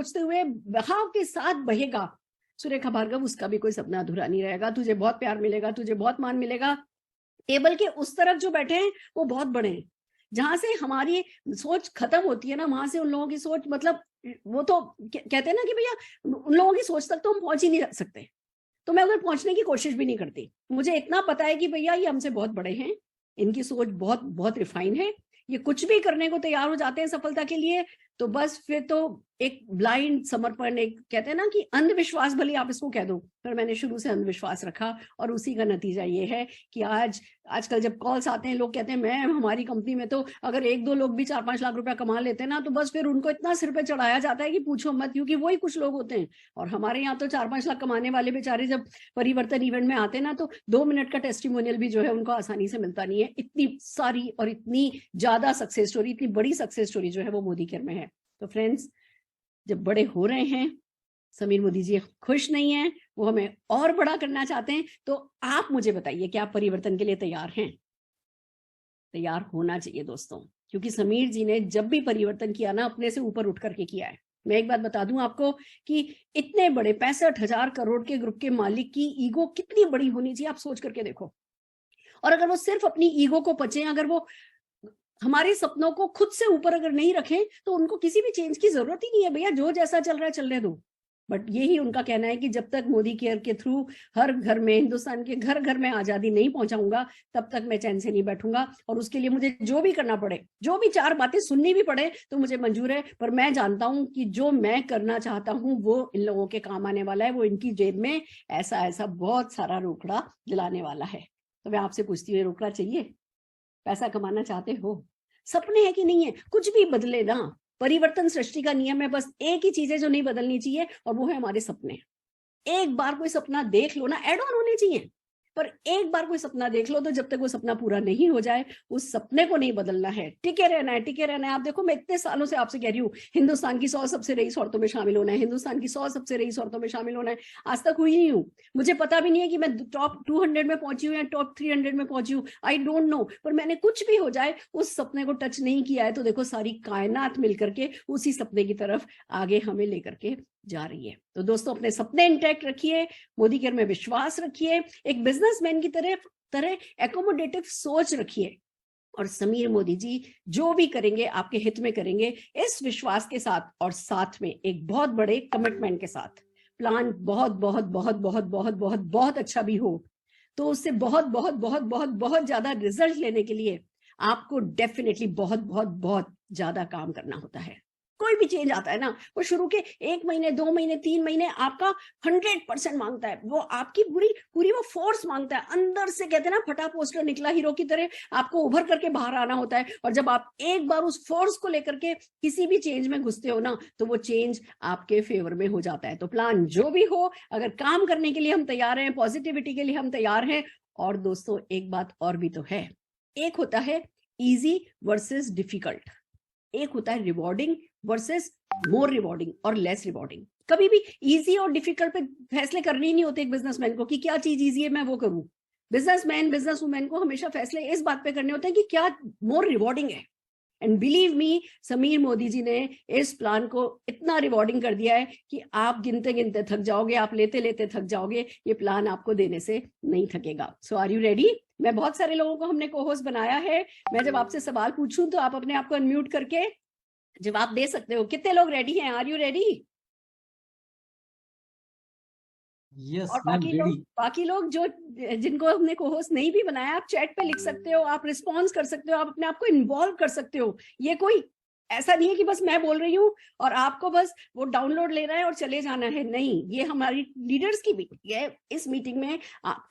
सोचते हुए बहाव के साथ बहेगा, सुरेखा भार्गव, उसका भी कोई सपना अधूरा नहीं रहेगा। तुझे बहुत प्यार मिलेगा, तुझे बहुत मान मिलेगा। टेबल के उस तरफ जो बैठे हैं वो बहुत बड़े हैं, जहां से हमारी सोच खत्म होती है ना, वहां से उन लोगों की सोच, मतलब वो तो कहते हैं ना कि भैया उन लोगों की सोच तक तो हम पहुंच ही नहीं सकते, तो मैं उधर पहुंचने की कोशिश भी नहीं करती। मुझे इतना पता है कि भैया ये हमसे बहुत बड़े हैं, इनकी सोच बहुत बहुत रिफाइन है, ये कुछ भी करने को तैयार हो जाते हैं सफलता के लिए। तो बस फिर तो एक ब्लाइंड समर्पण, एक कहते हैं ना कि अंधविश्वास भले आप इसको कह दो, पर मैंने शुरू से अंधविश्वास रखा और उसी का नतीजा ये है कि आजकल जब कॉल्स आते हैं, लोग कहते हैं मैम हमारी कंपनी में तो अगर 1-2 लोग भी 4-5 लाख रुपया कमा लेते हैं ना, तो बस फिर उनको इतना सिर पे चढ़ाया जाता है कि पूछो मत, क्योंकि वही कुछ लोग होते हैं। और हमारे यहाँ तो 4-5 लाख कमाने वाले बेचारे जब परिवर्तन इवेंट में आते हैं ना, तो 2 मिनट का टेस्टिमोनियल भी जो है उनको आसानी से मिलता नहीं है। इतनी सारी और इतनी ज्यादा सक्सेस स्टोरी, इतनी बड़ी सक्सेस स्टोरी जो है वो मोदी केयर में है। तो फ्रेंड्स, जब बड़े हो रहे हैं, समीर मोदी जी खुश नहीं है, वो हमें और बड़ा करना चाहते हैं, तो आप मुझे बताइए कि आप परिवर्तन के लिए तैयार हैं? तैयार होना चाहिए दोस्तों, क्योंकि समीर जी ने जब भी परिवर्तन किया ना, अपने से ऊपर उठ करके किया है। मैं एक बात बता दूं आपको कि इतने बड़े 65,000 करोड़ के ग्रुप के मालिक की ईगो कितनी बड़ी होनी चाहिए, आप सोच करके देखो। और अगर वो सिर्फ अपनी ईगो को पचे, अगर वो हमारे सपनों को खुद से ऊपर अगर नहीं रखें, तो उनको किसी भी चेंज की जरूरत ही नहीं है। भैया जो जैसा चल रहा है चलने दो। बट यही उनका कहना है कि जब तक मोदी केयर के थ्रू हर घर में, हिंदुस्तान के घर घर में आजादी नहीं पहुंचाऊंगा, तब तक मैं चैन से नहीं बैठूंगा। और उसके लिए मुझे जो भी करना पड़े, जो भी 4 बातें सुननी भी पड़े, तो मुझे मंजूर है। पर मैं जानता हूं कि जो मैं करना चाहता हूं वो इन लोगों के काम आने वाला है, वो इनकी जेब में ऐसा ऐसा बहुत सारा रोकड़ा दिलाने वाला है। तो मैं आपसे पूछती हूँ, रोकड़ा चाहिए? पैसा कमाना चाहते हो? सपने हैं कि नहीं है? कुछ भी बदले ना, परिवर्तन सृष्टि का नियम है। बस एक ही चीज है जो नहीं बदलनी चाहिए, और वो है हमारे सपने। एक बार कोई सपना देख लो ना, एड ऑन होने चाहिए, पर एक बार कोई सपना देख लो, तो जब तक वो सपना पूरा नहीं हो जाए, उस सपने को नहीं बदलना है। टिके रहना है, टिके रहना है। आप देखो, मैं इतने सालों से आपसे कह रही हूँ, हिंदुस्तान की 100 सबसे रईस औरतों में शामिल होना है, हिंदुस्तान की 100 सबसे रईस औरतों में शामिल होना है। आज तक हुई नहीं हूँ। मुझे पता भी नहीं है कि मैं टॉप 200 में पहुंची हूँ या टॉप 300 में पहुंची हूँ, आई डोंट नो। पर मैंने कुछ भी हो जाए, उस सपने को टच नहीं किया है, तो देखो सारी कायनात मिलकर के उसी सपने की तरफ आगे हमें लेकर के जा रही है। तो दोस्तों, अपने सपने इंटैक्ट रखिए, मोदी केयर में विश्वास रखिए, एक बिजनेसमैन की तरह एकोमोडेटिव सोच रखिए, और समीर मोदी जी जो भी करेंगे आपके हित में करेंगे, इस विश्वास के साथ, और साथ में एक बहुत बड़े कमिटमेंट के साथ। प्लान बहुत बहुत बहुत बहुत बहुत बहुत बहुत अच्छा भी हो, तो उससे बहुत बहुत बहुत बहुत बहुत ज्यादा रिजल्ट लेने के लिए आपको डेफिनेटली बहुत बहुत बहुत ज्यादा काम करना होता है। कोई भी चेंज आता है ना, वो शुरू के 1 महीने, 2 महीने, 3 महीने आपका 100% मांगता है। वो आपकी पूरी वो फोर्स मांगता है अंदर से। कहते हैं ना, फटा पोस्टर निकला हीरो की तरह, आपको उभर करके बाहर आना होता है। और जब आप एक बार उस फोर्स को लेकर के किसी भी चेंज में घुसते हो ना, तो वो चेंज आपके फेवर में हो जाता है। तो प्लान जो भी हो, अगर काम करने के लिए हम तैयार हैं, पॉजिटिविटी के लिए हम तैयार हैं। और दोस्तों, एक बात और भी तो है, एक होता है इजी वर्सेस डिफिकल्ट, एक होता है रिवॉर्डिंग वर्सेस मोर रिवॉर्डिंग और लेस रिवॉर्डिंग। कभी भी इजी और डिफिकल्ट पे फैसले करने ही नहीं होते एक बिजनेसमैन को कि क्या चीज इजी है मैं वो करूं। बिजनेसमैन, बिजनेसवुमैन को हमेशा फैसले इस बात पे करने होते हैं कि क्या मोर रिवॉर्डिंग है। And believe me, Sameer Modi ji ने इस प्लान को इतना रिवॉर्डिंग कर दिया है कि आप गिनते गिनते थक जाओगे, आप लेते लेते थक जाओगे। ये प्लान आपको देने से नहीं थकेगा। सो आर यू रेडी? मैं बहुत सारे लोगों को हमने को-होस्ट बनाया है। मैं जब आपसे सवाल पूछूं तो आप अपने आप को अनम्यूट करके जवाब दे सकते हो। कितने लोग रेडी हैं? Are you ready? यस और मैम, रेडी। बाकी लोग जो जिनको हमने को-होस्ट नहीं भी बनाया, आप चैट पे लिख सकते हो, आप रिस्पॉन्स कर सकते हो, आप अपने आप को इन्वॉल्व कर सकते हो। ये कोई ऐसा नहीं है कि बस मैं बोल रही हूँ और आपको बस वो डाउनलोड लेना है और चले जाना है। नहीं, ये हमारी लीडर्स की मीटिंग है। इस मीटिंग में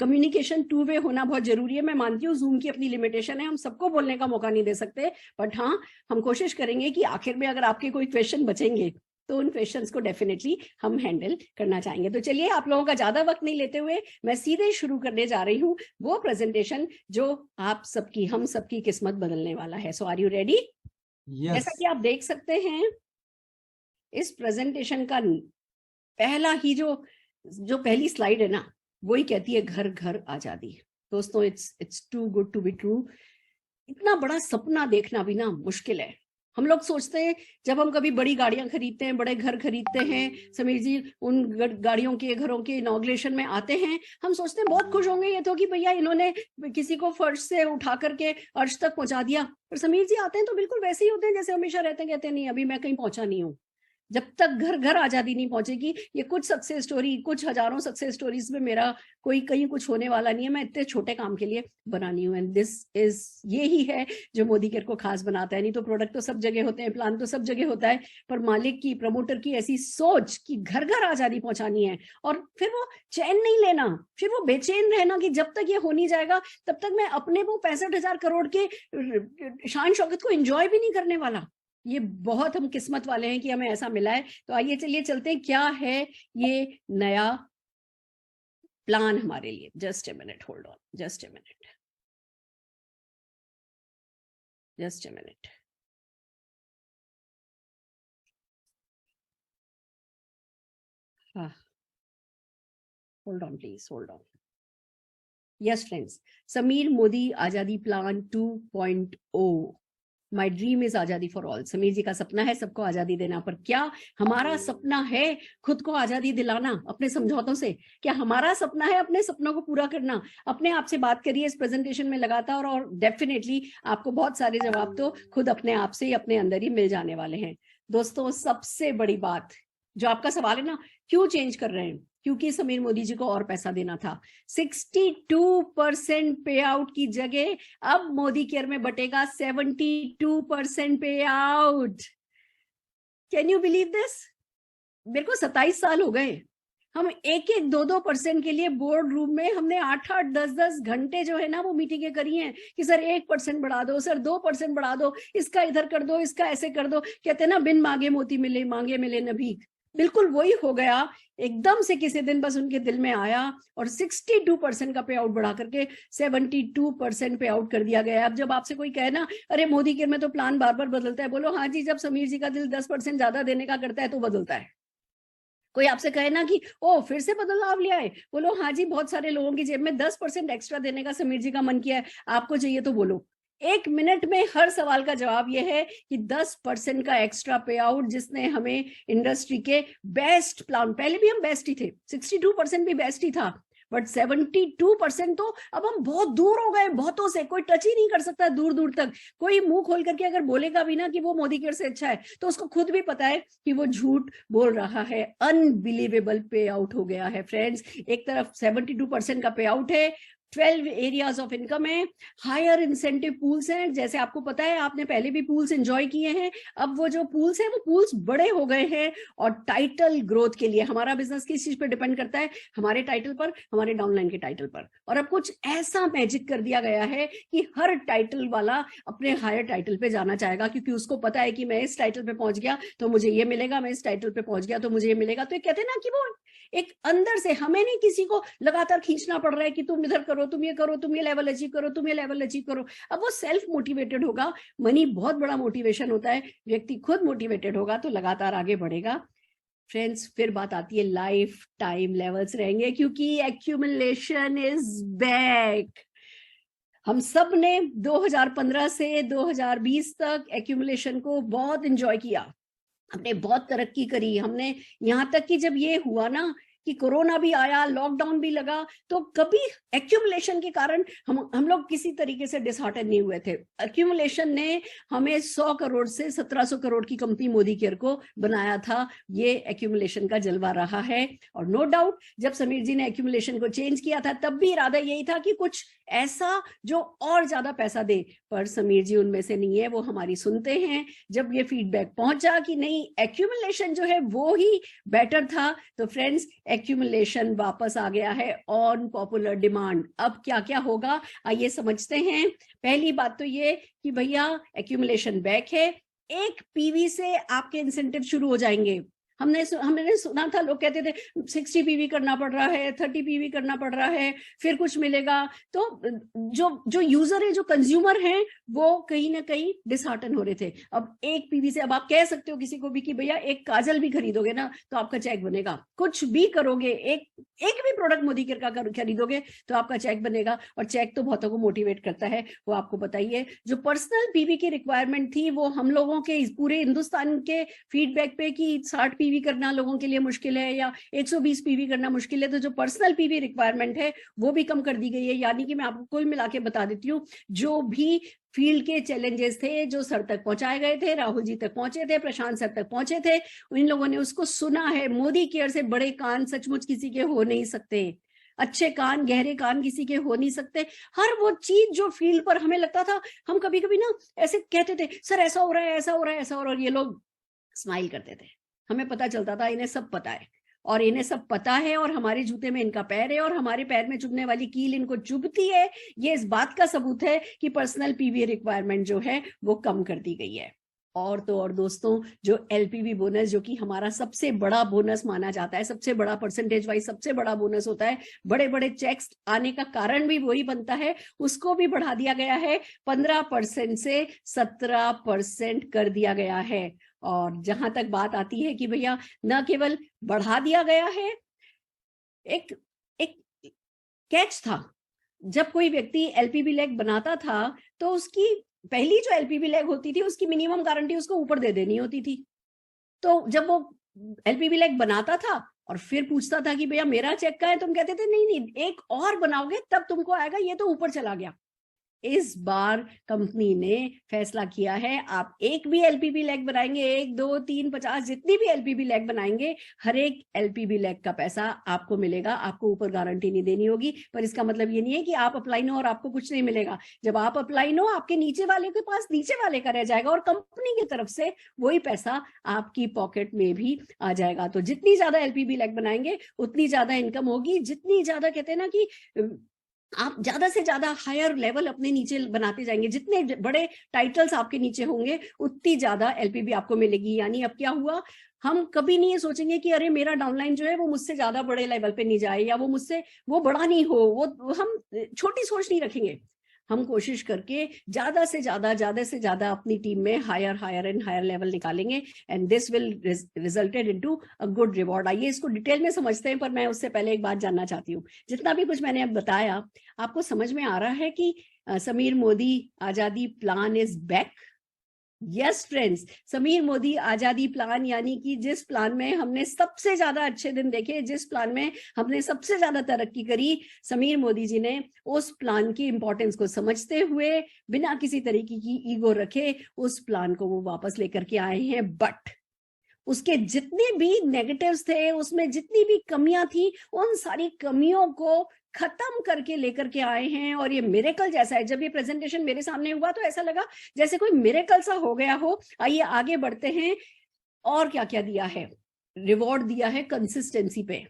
कम्युनिकेशन 2 वे होना बहुत जरूरी है। मैं मानती हूँ जूम की अपनी लिमिटेशन है, हम सबको बोलने का मौका नहीं दे सकते, बट हाँ, हम कोशिश करेंगे कि आखिर में अगर आपके कोई क्वेश्चन बचेंगे तो उन क्वेश्चंस को डेफिनेटली हम हैंडल करना चाहेंगे। तो चलिए, आप लोगों का ज्यादा वक्त नहीं लेते हुए मैं सीधे शुरू करने जा रही हूँ वो प्रेजेंटेशन जो आप सबकी, हम सबकी किस्मत बदलने वाला है। सो आर यू रेडी? जैसा कि आप देख सकते हैं, इस प्रेजेंटेशन का पहला ही जो पहली स्लाइड है ना, वही कहती है घर घर आजादी। दोस्तों, it's too good to be true. इतना बड़ा सपना देखना भी ना मुश्किल है। हम लोग सोचते हैं जब हम कभी बड़ी गाड़ियां खरीदते हैं, बड़े घर खरीदते हैं, समीर जी उन गाड़ियों के घरों के इनॉग्रेशन में आते हैं, हम सोचते हैं बहुत खुश होंगे ये तो कि भैया इन्होंने किसी को फर्श से उठा करके अर्श तक पहुंचा दिया। पर समीर जी आते हैं तो बिल्कुल वैसे ही होते हैं जैसे हमेशा रहते हैं, कहते हैं नहीं अभी मैं कहीं पहुंचा नहीं हूँ। जब तक घर घर आजादी नहीं पहुंचेगी, ये कुछ सक्सेस स्टोरी, कुछ हजारों सक्सेस स्टोरीज में मेरा कोई कहीं कुछ होने वाला नहीं है। मैं इतने छोटे काम के लिए बनानी हूँ, एंड दिस इज यही है जो मोदी केयर को खास बनाता है। नहीं तो प्रोडक्ट तो सब जगह होते हैं, प्लान तो सब जगह होता है, पर मालिक की, प्रमोटर की ऐसी सोच कि घर घर आजादी पहुंचानी है, और फिर वो चैन नहीं लेना, फिर वो बेचैन रहना कि जब तक ये हो नहीं जाएगा तब तक मैं अपने वो 65,000 करोड़ के शान शौकत को एंजॉय भी नहीं करने वाला। ये बहुत हम किस्मत वाले हैं कि हमें ऐसा मिला है। तो आइए चलिए चलते हैं, क्या है ये नया प्लान हमारे लिए। Just a minute, hold on, just a minute, just a minute. हाँ, hold on please, hold on. Yes friends, Sameer Modi आजादी प्लान 2.0। माई ड्रीम इज आजादी फॉर ऑल। समीर जी का सपना है सबको आजादी देना, पर क्या हमारा सपना है खुद को आजादी दिलाना अपने समझौतों से? क्या हमारा सपना है अपने सपनों को पूरा करना? अपने आप से बात करिए इस प्रेजेंटेशन में लगातार, और डेफिनेटली आपको बहुत सारे जवाब तो खुद अपने आप से ही अपने अंदर ही मिल जाने वाले हैं। दोस्तों, सबसे बड़ी बात जो आपका सवाल है ना, क्यों चेंज कर रहे हैं? क्योंकि समीर मोदी जी को और पैसा देना था। 62% पे आउट की जगह अब मोदी केयर में बटेगा 72% पे out. Can you believe this? मेरे को 27 साल हो गए, हम 1-1, 2-2% के लिए बोर्ड रूम में हमने 8-8, 10-10 घंटे जो है ना वो मीटिंगें करी हैं कि सर 1% बढ़ा दो, सर 2% बढ़ा दो, इसका इधर कर दो, इसका ऐसे कर दो। कहते हैं ना, बिन मांगे मोती मिले, मांगे मिले न भीख। बिल्कुल वही हो गया। एकदम से किसी दिन बस उनके दिल में आया और 62% का पे आउट बढ़ा करके 72% पे आउट कर दिया गया। अब जब आपसे कोई कहे ना अरे मोदी केयर में तो प्लान बार बार बदलता है, बोलो हाँ जी, जब समीर जी का दिल 10% ज्यादा देने का करता है तो बदलता है। कोई आपसे कहे ना कि ओ फिर से बदलाव ले आए, बोलो हाँ जी, बहुत सारे लोगों की जेब में 10% एक्स्ट्रा देने का समीर जी का मन किया है, आपको चाहिए तो बोलो। 1 मिनट में हर सवाल का जवाब यह है कि 10% का एक्स्ट्रा पे आउट, जिसने हमें इंडस्ट्री के बेस्ट प्लान, पहले भी हम बेस्ट ही थे, 62% भी बेस्ट ही था, बट 72% तो अब हम बहुत दूर हो गए, बहुतों से कोई टच ही नहीं कर सकता दूर दूर तक। कोई मुंह खोल करके अगर बोलेगा भी ना कि वो मोदी केयर से अच्छा है, तो उसको खुद भी पता है कि वो झूठ बोल रहा है। अनबिलीवेबल पे आउट हो गया है फ्रेंड्स। एक तरफ 72% का पे आउट है, 12 एरियाज ऑफ इनकम है, हायर इंसेंटिव पूल्स हैं, जैसे आपको पता है आपने पहले भी पूल्स एंजॉय किए हैं, अब वो जो पूल्स हैं वो पूल्स बड़े हो गए हैं। और टाइटल ग्रोथ के लिए हमारा बिजनेस किस चीज पर डिपेंड करता है? हमारे टाइटल पर, हमारे डाउनलाइन के टाइटल पर। और अब कुछ ऐसा मैजिक कर दिया गया है कि हर टाइटल वाला अपने हायर टाइटल पे जाना चाहेगा, क्योंकि उसको पता है कि मैं इस टाइटल पे पहुंच गया तो मुझे ये मिलेगा, मैं इस टाइटल पे पहुंच गया तो मुझे ये मिलेगा। तो कहते हैं ना कि वो एक अंदर से, हमें नहीं किसी को लगातार खींचना पड़ रहा है कि तुम इधर करो, तुम ये करो, तुम ये लेवल अचीव करो, तुम ये लेवल अचीव करो। अब वो सेल्फ मोटिवेटेड होगा। मनी बहुत बड़ा मोटिवेशन होता है, व्यक्ति खुद मोटिवेटेड होगा तो लगातार आगे बढ़ेगा। फ्रेंड्स, फिर बात आती है लाइफ टाइम लेवल्स रहेंगे, क्योंकि एक्यूमुलेशन इज बैक। हम सब ने 2015 से 2020 तक एक्यूमुलेशन को बहुत एंजॉय किया, हमने बहुत तरक्की करी। हमने यहाँ तक कि जब ये हुआ ना कि कोरोना भी आया, लॉकडाउन भी लगा, तो कभी एक्यूमुलेशन के कारण हम लोग किसी तरीके से डिसहार्टन नहीं हुए थे। एक्यूमुलेशन ने हमें 100 करोड़ से 1700 करोड़ की कंपनी मोदी केयर को बनाया था। ये एक्यूमुलेशन का जलवा रहा है। और नो डाउट जब समीर जी ने एक्यूमुलेशन को चेंज किया था तब भी इरादा यही था कि कुछ ऐसा जो और ज्यादा पैसा दे, पर समीर जी उनमें से नहीं है, वो हमारी सुनते हैं। जब ये फीडबैक पहुंचा कि नहीं एक्यूमुलेशन जो है वो ही बेटर था, तो फ्रेंड्स एक्यूमुलेशन वापस आ गया है ऑन पॉपुलर डिमांड। अब क्या क्या होगा आइए समझते हैं। पहली बात तो ये कि भैया एक्यूमुलेशन बैक है, 1 PV से आपके इंसेंटिव शुरू हो जाएंगे। हमने सुना था, लोग कहते थे 60 पीवी करना पड़ रहा है, 30 पीवी करना पड़ रहा है, फिर कुछ मिलेगा। तो जो यूजर है, जो कंज्यूमर है, वो कहीं ना कहीं डिसहार्टन हो रहे थे। अब एक पीवी से, अब आप कह सकते हो किसी को भी कि भैया एक काजल भी खरीदोगे ना तो आपका चेक बनेगा, कुछ भी करोगे, एक भी प्रोडक्ट मोदी केयर का खरीदोगे तो आपका चेक बनेगा। और चेक तो बहुतों को मोटिवेट करता है, वो आपको बताइए। जो पर्सनल पीवी की रिक्वायरमेंट थी, वो हम लोगों के पूरे हिंदुस्तान के फीडबैक पे कि 60 पीवी करना लोगों के लिए मुश्किल है या 120 पीवी करना मुश्किल है, तो जो पर्सनल पीवी रिक्वायरमेंट है वो भी कम कर दी गई है। यानी कि मैं आपको कुल मिला के बता देती हूँ, जो भी फील्ड के चैलेंजेस थे, जो सर तक पहुंचाए गए थे, राहुल जी तक पहुंचे थे, प्रशांत सर तक पहुंचे थे, इन लोगों ने उसको सुना है। मोदी केयर से बड़े कान सचमुच किसी के हो नहीं सकते, अच्छे कान, गहरे कान किसी के हो नहीं सकते। हर वो चीज जो फील्ड पर हमें लगता था, हम कभी कभी ना ऐसे कहते थे, सर ऐसा हो रहा है, ऐसा हो रहा है, ऐसा हो रहा है, और ये लोग स्माइल करते थे। हमें पता चलता था इन्हें सब पता है, और इन्हें सब पता है, और हमारे जूते में इनका पैर है, और हमारे पैर में चुभने वाली कील इनको चुभती है। ये इस बात का सबूत है कि पर्सनल पीवी रिक्वायरमेंट जो है वो कम कर दी गई है। और तो और दोस्तों, जो एलपीवी बोनस, जो कि हमारा सबसे बड़ा बोनस माना जाता है, सबसे बड़ा परसेंटेज वाइज सबसे बड़ा बोनस होता है, बड़े बड़े चेक्स आने का कारण भी वही बनता है, उसको भी बढ़ा दिया गया है। 15% से 17% कर दिया गया है। और जहां तक बात आती है कि भैया न केवल बढ़ा दिया गया है, एक एक कैच था। जब कोई व्यक्ति एलपीबी लैग बनाता था तो उसकी पहली जो एलपीबी लैग होती थी, उसकी मिनिमम गारंटी उसको ऊपर दे देनी होती थी। तो जब वो एलपीबी लैग बनाता था और फिर पूछता था कि भैया मेरा चेक का है, तुम कहते थे नहीं नहीं एक और बनाओगे तब तुमको आएगा, ये तो ऊपर चला गया। इस बार कंपनी ने फैसला किया है, आप एक भी एलपीबी लैग बनाएंगे, 1, 2, 3, 50 जितनी भी एलपीबी लैग बनाएंगे, हर एक एलपीबी लैग का पैसा आपको मिलेगा। आपको ऊपर गारंटी नहीं देनी होगी। पर इसका मतलब ये नहीं है कि आप अप्लाई नो और आपको कुछ नहीं मिलेगा। जब आप अप्लाई नो, आपके नीचे वाले के पास नीचे वाले का रह जाएगा, और कंपनी की तरफ से वही पैसा आपकी पॉकेट में भी आ जाएगा। तो जितनी ज्यादा एलपीबी लैग बनाएंगे उतनी ज्यादा इनकम होगी। जितनी ज्यादा, कहते हैं ना कि आप ज्यादा से ज्यादा हायर लेवल अपने नीचे बनाते जाएंगे, जितने बड़े टाइटल्स आपके नीचे होंगे उतनी ज्यादा एलपीबी आपको मिलेगी। यानी अब क्या हुआ, हम कभी नहीं ये सोचेंगे कि अरे मेरा डाउनलाइन जो है वो मुझसे ज्यादा बड़े लेवल पे नहीं जाए, या वो मुझसे वो बड़ा नहीं हो, वो हम छोटी सोच नहीं रखेंगे। हम कोशिश करके ज्यादा से ज्यादा अपनी टीम में हायर एंड हायर लेवल निकालेंगे, and this will resulted into a good reward. आइए इसको डिटेल में समझते हैं, पर मैं उससे पहले एक बात जानना चाहती हूँ। जितना भी कुछ मैंने अब बताया, आपको समझ में आ रहा है कि समीर मोदी आजादी plan is back? Yes friends, Sameer Modi आजादी प्लान, यानी कि जिस प्लान में हमने सबसे ज्यादा अच्छे दिन देखे, जिस प्लान में हमने सबसे ज्यादा तरक्की करी, समीर मोदी जी ने उस प्लान की इंपॉर्टेंस को समझते हुए, बिना किसी तरीके की ईगो रखे, उस प्लान को वो वापस लेकर के आए हैं। बट उसके जितने भी नेगेटिव्स थे, उसमें जितनी भी कमियां थी, उन सारी कमियों को खत्म करके लेकर के आए हैं। और ये मिरेकल जैसा है। जब ये प्रेजेंटेशन मेरे सामने हुआ तो ऐसा लगा जैसे कोई मिरेकल सा हो गया हो। आइए आगे बढ़ते हैं। और क्या क्या दिया है? रिवॉर्ड दिया है कंसिस्टेंसी पे।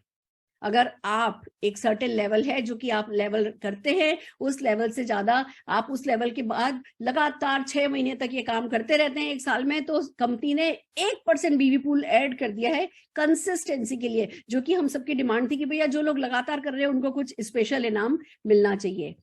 अगर आप एक सर्टेन लेवल है जो कि आप लेवल करते हैं, उस लेवल से ज्यादा आप उस लेवल के बाद लगातार 6 महीने तक ये काम करते रहते हैं, 1 साल में, तो कंपनी ने 1% बीवी पूल ऐड कर दिया है कंसिस्टेंसी के लिए, जो कि हम सबकी डिमांड थी कि भैया जो लोग लगातार कर रहे हैं उनको कुछ स्पेशल इनाम मिलना चाहिए।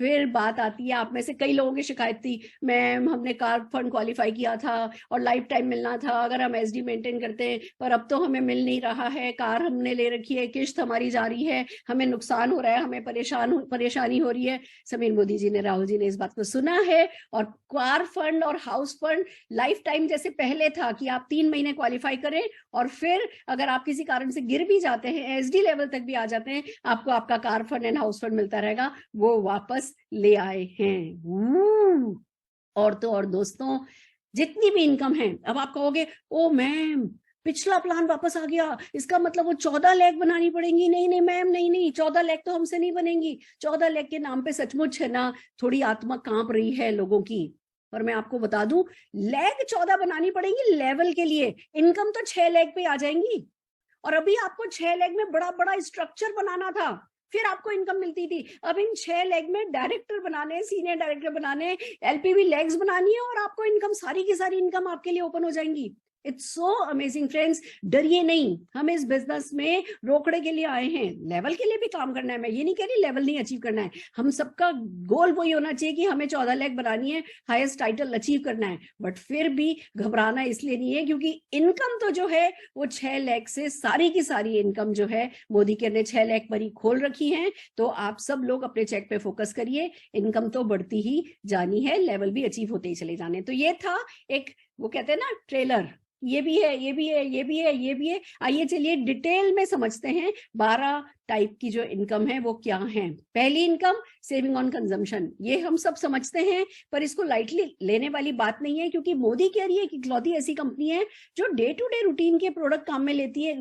फिर बात आती है, आप में से कई लोगों की शिकायत थी, मैम हमने कार फंड क्वालिफाई किया था और लाइफ टाइम मिलना था अगर हम एसडी मेंटेन करते हैं, पर अब तो हमें मिल नहीं रहा है। कार हमने ले रखी है, किश्त हमारी जारी है, हमें नुकसान हो रहा है, हमें परेशानी हो रही है। समीर मोदी जी ने, राहुल जी ने इस बात को सुना है, और कार फंड और हाउस फंड लाइफ टाइम जैसे पहले था कि आप 3 महीने क्वालिफाई करें, और फिर अगर आप किसी कारण से गिर भी जाते हैं, एसडी लेवल तक भी आ जाते हैं, आपको आपका car fund and house fund मिलता रहेगा। वो वापस ले आए हैं। और तो और दोस्तों, जितनी भी इनकम है, अब आप कहोगे ओ मैम पिछला प्लान वापस आ गया, इसका मतलब वो 14 लाख बनानी पड़ेंगी। नहीं नहीं मैम, नहीं 14 लाख तो हमसे नहीं बनेंगी। 14 लाख के नाम पे सचमुच है ना, थोड़ी आत्मा कांप रही है लोगों की। पर मैं आपको बता दूं, लाख 14 बनानी पड़ेंगी लेवल के लिए, इनकम तो 6 लाख पे आ जाएंगी। और अभी आपको 6 लाख में बड़ा बड़ा स्ट्रक्चर बनाना था, फिर आपको इनकम मिलती थी। अब इन 6 लाख में डायरेक्टर बनाने, सीनियर डायरेक्टर बनाने, एलपीवी लैग्स बनानी है, और आपको इनकम, सारी की सारी इनकम आपके लिए ओपन हो जाएंगी। It's so amazing friends. डरिए नहीं, हम इस बिजनेस में रोकड़े के लिए आए हैं, लेवल के लिए भी काम करना है। मैं ये नहीं कह रही लेवल नहीं अचीव करना है, हम सबका गोल वही होना चाहिए कि हमें 14 लाख बनानी है, हाईएस्ट टाइटल अचीव करना है। बट फिर भी घबराना इसलिए नहीं है क्योंकि इनकम तो जो है वो 6 लाख से सारी की सारी इनकम जो है मोदी केयर ने 6 लाख पर ही खोल रखी है। तो आप सब लोग अपने चेक पे फोकस करिए, इनकम तो बढ़ती ही जानी है, लेवल भी अचीव होते ही चले जाने। तो ये था एक, वो कहते हैं ना ट्रेलर, ये भी है, ये भी है, ये भी है, ये भी है। आइए चलिए डिटेल में समझते हैं 12 टाइप की जो इनकम है वो क्या है। पहली इनकम सेविंग ऑन कंजम्पशन, ये हम सब समझते हैं पर इसको लाइटली लेने वाली बात नहीं है, क्योंकि मोदी केयर ये एक इकलौती ऐसी कंपनी है जो डे टू डे रूटीन के प्रोडक्ट काम में लेती है,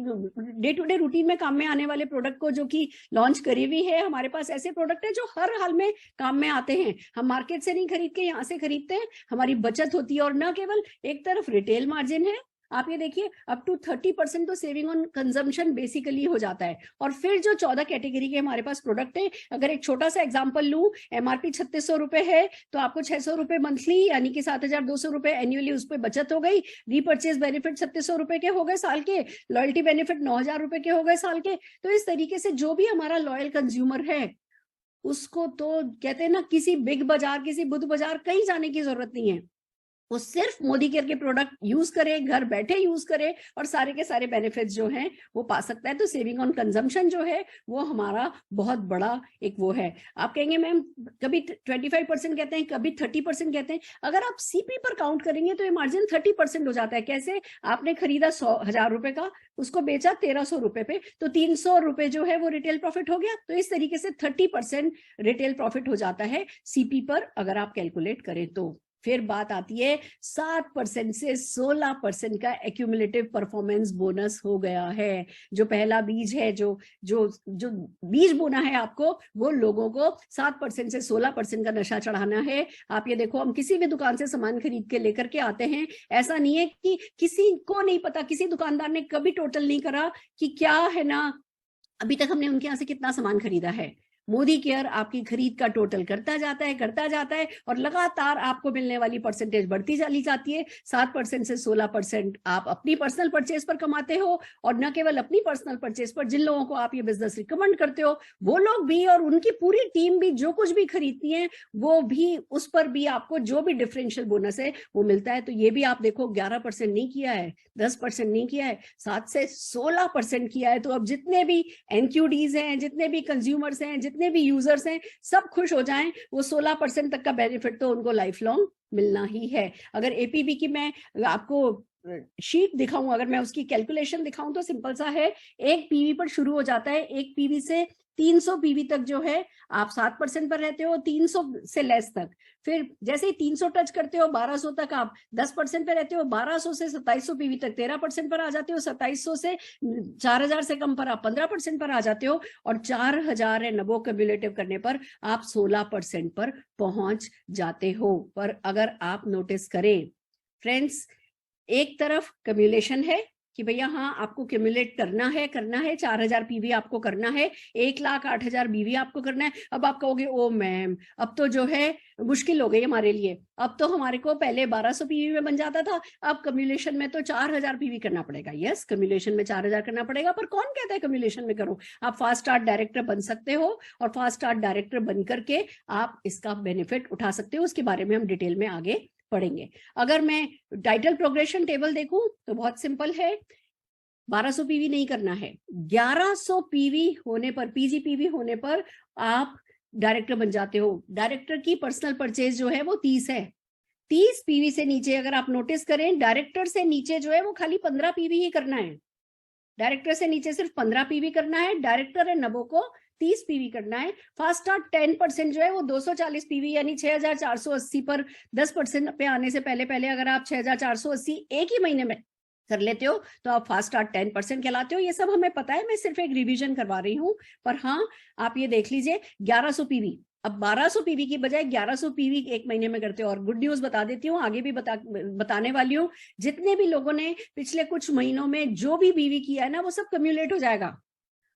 डे टू डे रूटीन में काम में आने वाले प्रोडक्ट को जो कि लॉन्च करी हुई है। हमारे पास ऐसे प्रोडक्ट है जो हर हाल में काम में आते हैं, हम मार्केट से नहीं खरीद के यहाँ से खरीदते हैं, हमारी बचत होती है। और न केवल एक तरफ रिटेल मार्जिन है, आप ये देखिए अप टू 30% तो सेविंग ऑन कंजम्पशन बेसिकली हो जाता है। और फिर जो 14 कैटेगरी के हमारे पास प्रोडक्ट है, अगर एक छोटा सा एग्जांपल लूं, एमआरपी 3600 रुपए है तो आपको 600 रुपए मंथली यानी कि 7200 रुपए एनुअली उस पर बचत हो गई। रीपर्चेज बेनिफिट 3600 रुपए के हो गए साल के, लॉयल्टी बेनिफिट 9000 रुपए के हो गए साल के। तो इस तरीके से जो भी हमारा लॉयल कंज्यूमर है उसको तो कहते हैं ना, किसी बिग बाजार, किसी बुध बाजार कहीं जाने की जरूरत नहीं है, वो सिर्फ मोदी केयर के प्रोडक्ट यूज करे, घर बैठे यूज करे और सारे के सारे बेनिफिट्स जो हैं वो पा सकता है। तो सेविंग ऑन कंजम्पशन जो है वो हमारा बहुत बड़ा एक वो है। आप कहेंगे मैम कभी 25% कहते हैं, कभी 30% कहते हैं। अगर आप सीपी पर काउंट करेंगे तो ये मार्जिन 30% हो जाता है। कैसे? आपने खरीदा 100,000 रुपए का, उसको बेचा 1300 रुपए पे, तो 300 रुपए जो है वो रिटेल प्रॉफिट हो गया। तो इस तरीके से 30% रिटेल प्रॉफिट हो जाता है सीपी पर, अगर आप कैलकुलेट करें तो। फिर बात आती है 7% से 16% का एक्यूमुलेटिव परफॉर्मेंस बोनस हो गया है। जो पहला बीज है, जो जो जो बीज बोना है आपको, वो लोगों को 7% से 16% का नशा चढ़ाना है। आप ये देखो, हम किसी भी दुकान से सामान खरीद के लेकर के आते हैं, ऐसा नहीं है कि किसी को नहीं पता, किसी दुकानदार ने कभी टोटल नहीं करा कि क्या है ना अभी तक हमने उनके यहाँ से कितना सामान खरीदा है। मोदी केयर आपकी खरीद का टोटल करता जाता है और लगातार आपको मिलने वाली परसेंटेज बढ़ती चली जाती है। 7% से 16% आप अपनी पर्सनल परचेज पर कमाते हो, और न केवल अपनी पर्सनल परचेज पर, जिन लोगों को आप ये बिजनेस रिकमेंड करते हो वो लोग भी और उनकी पूरी टीम भी जो कुछ भी खरीदती है वो भी, उस पर भी आपको जो भी डिफरेंशियल बोनस है वो मिलता है। तो ये भी आप देखो 11% नहीं किया है, 10% नहीं किया है, 7 से 16% किया है। तो अब जितने भी एनक्यूडीज हैं, जितने भी कंज्यूमर्स हैं, जितने भी यूजर्स हैं, सब खुश हो जाएं। वो 16% तक का बेनिफिट तो उनको लाइफ लॉन्ग मिलना ही है। अगर एपीवी की मैं आपको शीट दिखाऊं, अगर मैं उसकी कैलकुलेशन दिखाऊं तो सिंपल सा है, एक पीवी पर शुरू हो जाता है। एक पीवी से 300 पीवी तक जो है आप 7% पर रहते हो, 300 से लेस तक। फिर जैसे ही 300 टच करते हो 1200 तक आप 10% पे रहते हो, 1200 से 2700 पीवी तक 13% पर आ जाते हो, 2700 से 4000 से कम पर आप 15% पर आ जाते हो, और 4000 है नबो कम्युलेटिव करने पर आप 16% पर पहुंच जाते हो। पर अगर आप नोटिस करें फ्रेंड्स, एक तरफ कम्युलेशन है कि भैया हाँ आपको क्यूमुलेट करना है 4000 पीवी आपको करना है, 1,08,000 बीवी आपको करना है। अब आप कहोगे ओ मैम अब तो जो है मुश्किल हो गई हमारे लिए, अब तो हमारे को पहले 1200 पीवी में बन जाता था, अब कम्युलेशन में तो 4000 पीवी करना पड़ेगा। यस, कम्युलेशन में 4000 करना पड़ेगा, पर कौन कहता है कम्युलेशन में करो? आप फास्ट स्टार्ट डायरेक्टर बन सकते हो, और फास्ट स्टार्ट डायरेक्टर बन करके आप इसका बेनिफिट उठा सकते हो। उसके बारे में हम डिटेल में आगे पढ़ेंगे। अगर मैं टाइटल प्रोग्रेशन टेबल देखूं तो बहुत सिंपल है, 1200 पीवी नहीं करना है, 1100 पीवी होने पर, पीजीपीवी होने पर आप डायरेक्टर बन जाते हो। डायरेक्टर की पर्सनल परचेज जो है वो 30 है। 30 पीवी से नीचे अगर आप नोटिस करें, डायरेक्टर से नीचे जो है वो खाली 15 पीवी ही करना है। डायरेक्टर से नीचे सिर्फ 15 पीवी करना है। डायरेक्टर है नबो को 30 पीवी करना है। फास्ट स्टार्ट 10% जो है वो 240 पीवी यानी 6480 पर 10% पे आने से पहले पहले अगर आप 6480 एक ही महीने में कर लेते हो तो आप फास्ट स्टार्ट 10% कहलाते हो। ये सब हमें पता है, मैं सिर्फ एक रिवीजन करवा रही हूँ। पर हाँ आप ये देख लीजिए 1100 पीवी, अब 1200 पीवी की बजाय 1100 पीवी एक महीने में करते हो। और गुड न्यूज बता देती हूँ, आगे भी बताने वाली हूँ, जितने भी लोगों ने पिछले कुछ महीनों में जो भी पीवी किया है ना वो सब कम्युलेट हो जाएगा।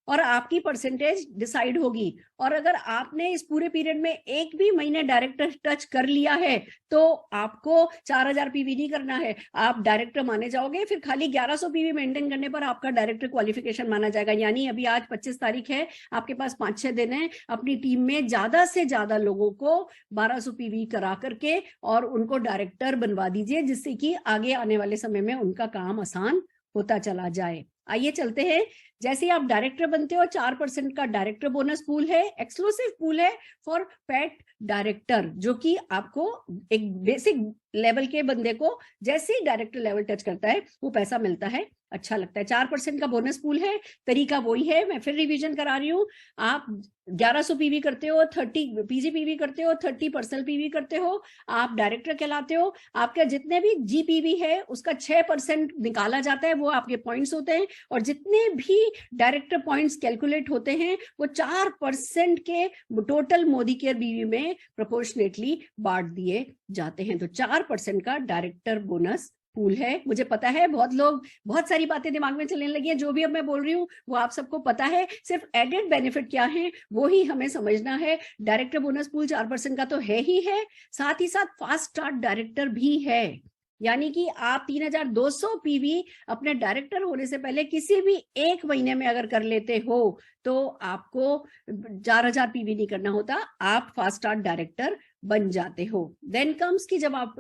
और आपकी परसेंटेज डिसाइड होगी। और अगर आपने इस पूरे पीरियड में एक भी महीने डायरेक्टर टच कर लिया है तो आपको 4000 पीवी नहीं करना है, आप डायरेक्टर माने जाओगे। फिर खाली 1100 पीवी मेंटेन करने पर आपका डायरेक्टर क्वालिफिकेशन माना जाएगा। यानी अभी आज 25 तारीख है, आपके पास 5-6 दिन है अपनी टीम में ज्यादा से ज्यादा लोगों को 1200 पीवी करा करके और उनको डायरेक्टर बनवा दीजिए, जिससे कि आगे आने वाले समय में उनका काम आसान होता चला जाए। आइए चलते हैं। जैसे आप डायरेक्टर बनते हो 4% का डायरेक्टर बोनस पूल है, एक्सक्लूसिव पूल है फॉर पेट डायरेक्टर, जो कि आपको एक बेसिक लेवल के बंदे को जैसे ही डायरेक्टर लेवल टच करता है वो पैसा मिलता है, अच्छा लगता है। 4% का बोनस पूल है, तरीका वही है, मैं फिर रिवीजन करा रही हूँ। आप 1100 पीवी करते हो, 30 पीजी पीवी करते हो, 30 पर्सनल पीवी करते हो, आप डायरेक्टर कहलाते हो। आपका जितने भी जीपीवी है उसका 6% निकाला जाता है, वो आपके पॉइंट्स होते हैं। और जितने भी डायरेक्टर पॉइंट्स कैलकुलेट होते हैं वो 4% के टोटल मोदी केयर बीवी में प्रोपोर्शनेटली बांट दिए जाते हैं। तो 4% का डायरेक्टर बोनस पूल है। मुझे पता है बहुत लोग, बहुत सारी बातें दिमाग में चलने लगी है, जो भी अब मैं बोल रही हूँ वो आप सबको पता है। सिर्फ एडेड बेनिफिट क्या है वो ही हमें समझना है। डायरेक्टर बोनस पूल 4% का तो है ही है, साथ ही साथ फास्ट स्टार्ट डायरेक्टर भी है। यानी कि आप 3200 पीवी अपने डायरेक्टर होने से पहले किसी भी एक महीने में अगर कर लेते हो तो आपको 4000 पीवी नहीं करना होता, आप फास्ट स्टार्ट डायरेक्टर बन जाते हो। देन कम्स कि जब आप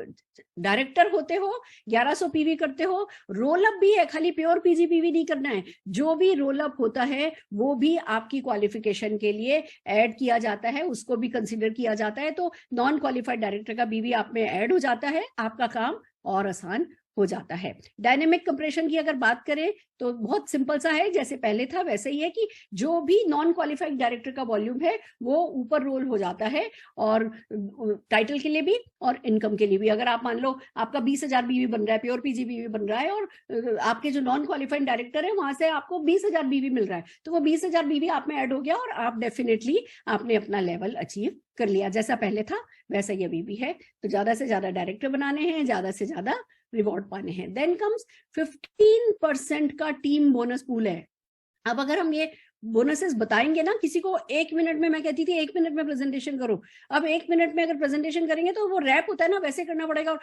डायरेक्टर होते हो 1100 पीवी करते हो, रोल अप भी है, खाली प्योर पीजी पीवी नहीं करना है, जो भी रोल अप होता है वो भी आपकी क्वालिफिकेशन के लिए ऐड किया जाता है, उसको भी कंसीडर किया जाता है। तो नॉन क्वालिफाइड डायरेक्टर का बीवी आप में ऐड हो जाता है, आपका काम और आसान हो जाता है। डायनेमिक कंप्रेशन की अगर बात करें तो बहुत सिंपल सा है, जैसे पहले था वैसे ही है कि जो भी नॉन क्वालिफाइड डायरेक्टर का वॉल्यूम है वो ऊपर रोल हो जाता है, और टाइटल के लिए भी और इनकम के लिए भी। अगर आप मान लो आपका 20,000 बीवी बन रहा है, प्योर पीजी बीवी बन रहा है, और आपके जो नॉन क्वालिफाइड डायरेक्टर है वहां से आपको 20,000 बीवी मिल रहा है, तो वो 20,000 बीवी आप में ऐड हो गया और आप डेफिनेटली आपने अपना लेवल अचीव कर लिया। जैसा पहले था वैसा ही अभी भी है। तो ज्यादा से ज्यादा डायरेक्टर बनाने हैं, ज्यादा से ज्यादा रिवॉर्ड पाने हैं। देन कम्स 15% का टीम बोनस पूल है। अब अगर हम ये बोनसेस बताएंगे ना किसी को, 1 मिनट में, मैं कहती थी 1 मिनट में प्रेजेंटेशन करो, अब 1 मिनट में अगर प्रेजेंटेशन करेंगे तो वो रैप होता है ना, वैसे करना पड़ेगा और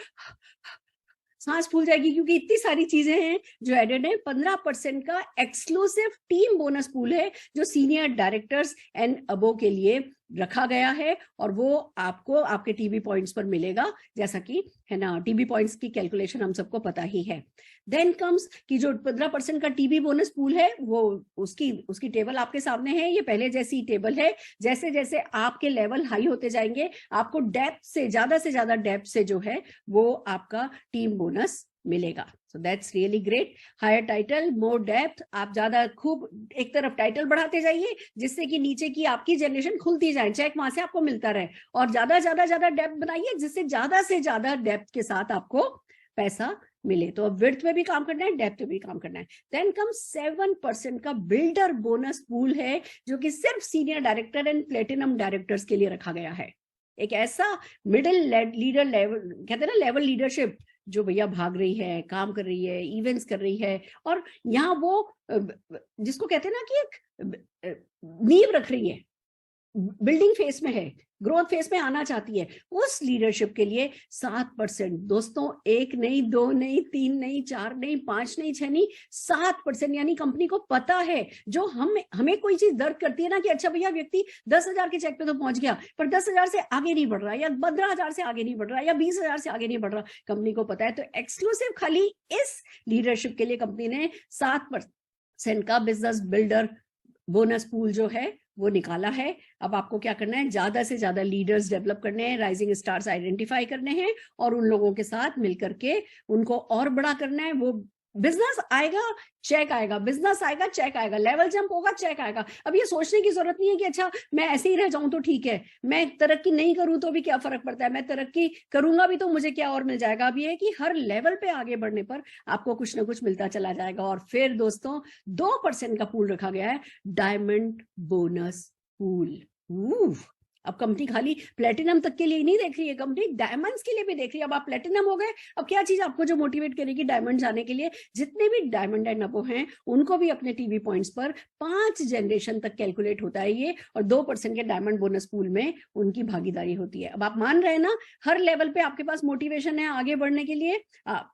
सांस फूल जाएगी, क्योंकि इतनी सारी चीजें हैं जो एडेड है। 15% का एक्सक्लूसिव टीम बोनस पूल है जो सीनियर डायरेक्टर्स एंड अबो के लिए रखा गया है, और वो आपको आपके टीबी पॉइंट्स पर मिलेगा, जैसा कि है ना, टीबी पॉइंट्स की कैलकुलेशन हम सबको पता ही है। देन कम्स कि जो 15% का टीबी बोनस पूल है वो उसकी टेबल आपके सामने है, ये पहले जैसी टेबल है। जैसे जैसे आपके लेवल हाई होते जाएंगे आपको डेप्थ से ज्यादा डेप्थ से जो है वो आपका टीम बोनस मिलेगा। So that's really great. Higher title, more depth, आप ज्यादा खूब एक तरफ टाइटल बढ़ाते जाइए जिससे कि नीचे की आपकी जनरेशन खुलती जाए, चेक वहां से आपको मिलता रहे, और ज्यादा डेप्थ बनाइए जिससे ज्यादा से ज्यादा डेप्थ के साथ आपको पैसा मिले। तो अब विड्थ में भी काम करना है, डेप्थ में भी काम करना है। देन कम 7% का बिल्डर बोनस पूल है जो कि सिर्फ senior director and platinum directors के लिए रखा गया है। एक ऐसा मिडिल लीडर लेवल, कहते हैं ना लेवल लीडरशिप, जो भैया भाग रही है, काम कर रही है, इवेंट्स कर रही है, और यहाँ वो जिसको कहते हैं ना कि एक नींव रख रही है, बिल्डिंग फेस में है, ग्रोथ फेस में आना चाहती है, उस लीडरशिप के लिए 7%। दोस्तों 1 नहीं, 2 नहीं, 3 नहीं, 4 नहीं, 5 नहीं, 6 नहीं, 7%। यानी कंपनी को पता है, जो हमें कोई चीज दर्द करती है ना कि अच्छा भैया व्यक्ति 10,000 के चेक पे तो पहुंच गया पर 10,000 से आगे नहीं बढ़ रहा, या 15,000 से आगे नहीं बढ़ रहा, या 20,000 से आगे नहीं बढ़ रहा, कंपनी को पता है। तो एक्सक्लूसिव खाली इस लीडरशिप के लिए कंपनी ने 7% का बिजनेस बिल्डर बोनस पूल जो है वो निकाला है। अब आपको क्या करना है, ज्यादा से ज्यादा लीडर्स डेवलप करने हैं, राइजिंग स्टार्स आइडेंटिफाई करने हैं, और उन लोगों के साथ मिलकर के उनको और बड़ा करना है। वो बिजनेस आएगा चेक आएगा, बिजनेस आएगा चेक आएगा, लेवल जंप होगा चेक आएगा। अब ये सोचने की जरूरत नहीं है कि अच्छा मैं ऐसे ही रह जाऊं तो ठीक है, मैं तरक्की नहीं करूं तो भी क्या फर्क पड़ता है, मैं तरक्की करूंगा भी तो मुझे क्या और मिल जाएगा। अब ये है कि हर लेवल पे आगे बढ़ने पर आपको कुछ ना कुछ मिलता चला जाएगा। और फिर दोस्तों 2% का पूल रखा गया है, डायमंड बोनस पूल। अब कंपनी खाली प्लेटिनम तक के लिए नहीं देख रही है, कंपनी डायमंड्स के लिए भी देख रही है। अब आप प्लेटिनम हो गए, अब क्या चीज आपको जो मोटिवेट करेगी डायमंड जाने के लिए? जितने भी डायमंड एंड अबव हैं उनको भी अपने टीवी पॉइंट्स पर 5 जनरेशन तक कैलकुलेट होता है ये, और 2% के डायमंड बोनस पूल में उनकी भागीदारी होती है। अब आप मान रहे हैं ना, हर लेवल पे आपके पास मोटिवेशन है आगे बढ़ने के लिए। आप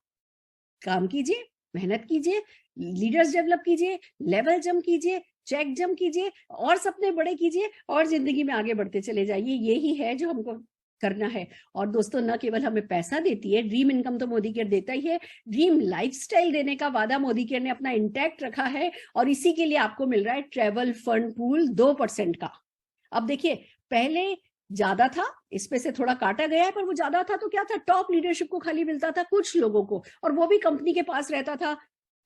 काम कीजिए, मेहनत कीजिए, लीडर्स डेवलप कीजिए, लेवल जंप कीजिए, चेक जंप कीजिए, और सपने बड़े कीजिए, और जिंदगी में आगे बढ़ते चले जाइए। यही है जो हमको करना है। और दोस्तों, न केवल हमें पैसा देती है ड्रीम इनकम, तो मोदी केयर देता ही है, ड्रीम लाइफस्टाइल देने का वादा मोदी केयर ने अपना इंटैक्ट रखा है, और इसी के लिए आपको मिल रहा है ट्रेवल फंड पूल 2% का। अब देखिए, पहले ज्यादा था, इस पे से थोड़ा काटा गया है, पर वो ज्यादा था तो क्या था, टॉप लीडरशिप को खाली मिलता था, कुछ लोगों को, और वो भी कंपनी के पास रहता था।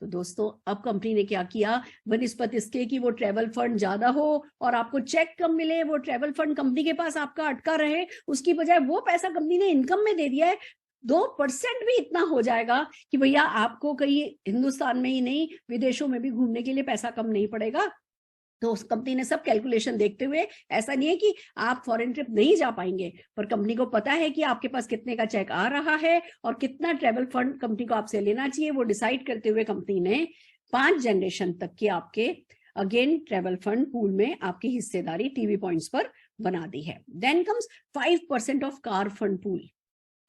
तो दोस्तों, अब कंपनी ने क्या किया, बनिस्पत इसके कि वो ट्रेवल फंड ज्यादा हो और आपको चेक कम मिले, वो ट्रेवल फंड कंपनी के पास आपका अटका रहे, उसकी बजाय वो पैसा कंपनी ने इनकम में दे दिया है। 2% भी इतना हो जाएगा कि भैया आपको कहीं हिंदुस्तान में ही नहीं, विदेशों में भी घूमने के लिए पैसा कम नहीं पड़ेगा। तो उस कंपनी ने सब कैलकुलेशन देखते हुए, ऐसा नहीं है कि आप फॉरेन ट्रिप नहीं जा पाएंगे, पर कंपनी को पता है कि आपके पास कितने का चेक आ रहा है और कितना ट्रेवल फंड कंपनी को आपसे लेना चाहिए। वो डिसाइड करते हुए कंपनी ने 5 जनरेशन तक के आपके अगेन ट्रेवल फंड पूल में आपकी हिस्सेदारी टीवी पॉइंट्स पर बना दी है। Then comes 5% of car fund pool.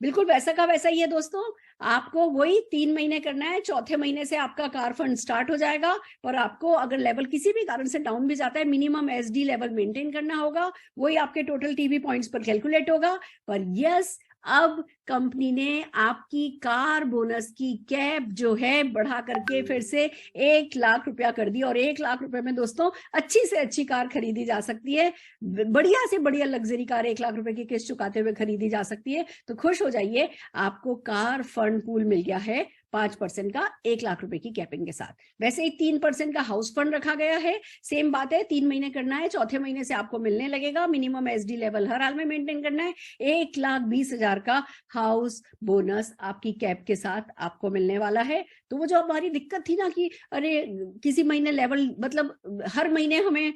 बिल्कुल वैसा का वैसा ही है दोस्तों, आपको वही 3 महीने करना है, चौथे महीने से आपका कार फंड स्टार्ट हो जाएगा। पर आपको अगर लेवल किसी भी कारण से डाउन भी जाता है, मिनिमम एसडी लेवल मेंटेन करना होगा, वही आपके टोटल टीवी पॉइंट्स पर कैलकुलेट होगा। पर यस, अब कंपनी ने आपकी कार बोनस की कैप जो है बढ़ा करके फिर से 1 लाख रुपया कर दी, और 1 लाख रुपए में दोस्तों अच्छी से अच्छी कार खरीदी जा सकती है, बढ़िया से बढ़िया लग्जरी कार 1 लाख रुपए की किस्त चुकाते हुए खरीदी जा सकती है। तो खुश हो जाइए, आपको कार फंड पूल मिल गया है 5% का 1 लाख रुपए की कैपिंग के साथ। वैसे ही 3% का हाउस फंड रखा गया है, सेम बात है, 3 महीने करना है, चौथे महीने से आपको मिलने लगेगा, मिनिमम एसडी लेवल हर हाल में मेंटेन करना है। 1,20,000 का हाउस बोनस आपकी कैप के साथ आपको मिलने वाला है। तो वो जो हमारी दिक्कत थी ना कि अरे किसी महीने लेवल, मतलब हर महीने हमें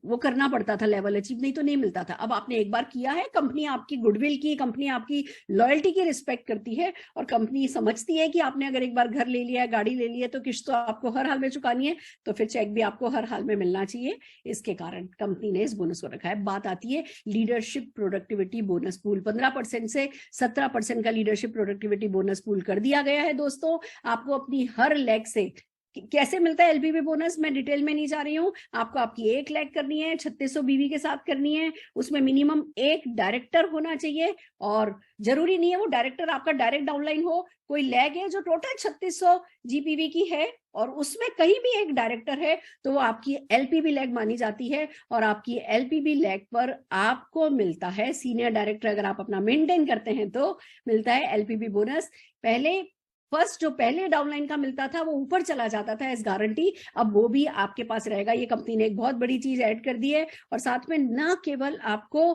वो करना पड़ता था लेवल अचीव, नहीं तो नहीं मिलता था। अब आपने एक बार किया है, कंपनी आपकी गुडविल की, कंपनी आपकी लॉयल्टी की रिस्पेक्ट करती है, और कंपनी समझती है कि आपने अगर एक बार घर ले लिया है, गाड़ी ले ली है, तो किस्त तो आपको हर हाल में चुकानी है, तो फिर चेक भी आपको हर हाल में मिलना चाहिए। इसके कारण कंपनी ने इस बोनस को रखा है। बात आती है लीडरशिप प्रोडक्टिविटी बोनस पूल। 15% से 17% का लीडरशिप प्रोडक्टिविटी बोनस पूल कर दिया गया है दोस्तों। आपको अपनी हर लेग से कैसे मिलता है एलपीवी बोनस, मैं डिटेल में नहीं जा रही हूँ। आपको आपकी 1 लैग करनी है, 3600 बीवी के साथ करनी है, उसमें मिनिमम 1 डायरेक्टर होना चाहिए, और जरूरी नहीं है वो डायरेक्टर आपका डायरेक्ट डाउनलाइन हो। कोई लैग है जो टोटल 3600 जीपीवी की है और उसमें कहीं भी एक डायरेक्टर है, तो वो आपकी एलपीबी लैग मानी जाती है, और आपकी एलपीबी लैग पर आपको मिलता है सीनियर डायरेक्टर, अगर आप अपना मेंटेन करते हैं तो मिलता है एलपीबी बोनस। पहले फर्स्ट जो पहले डाउनलाइन का मिलता था वो ऊपर चला जाता था एज गारंटी, अब वो भी आपके पास रहेगा। ये कंपनी ने एक बहुत बड़ी चीज ऐड कर दी है, और साथ में न केवल आपको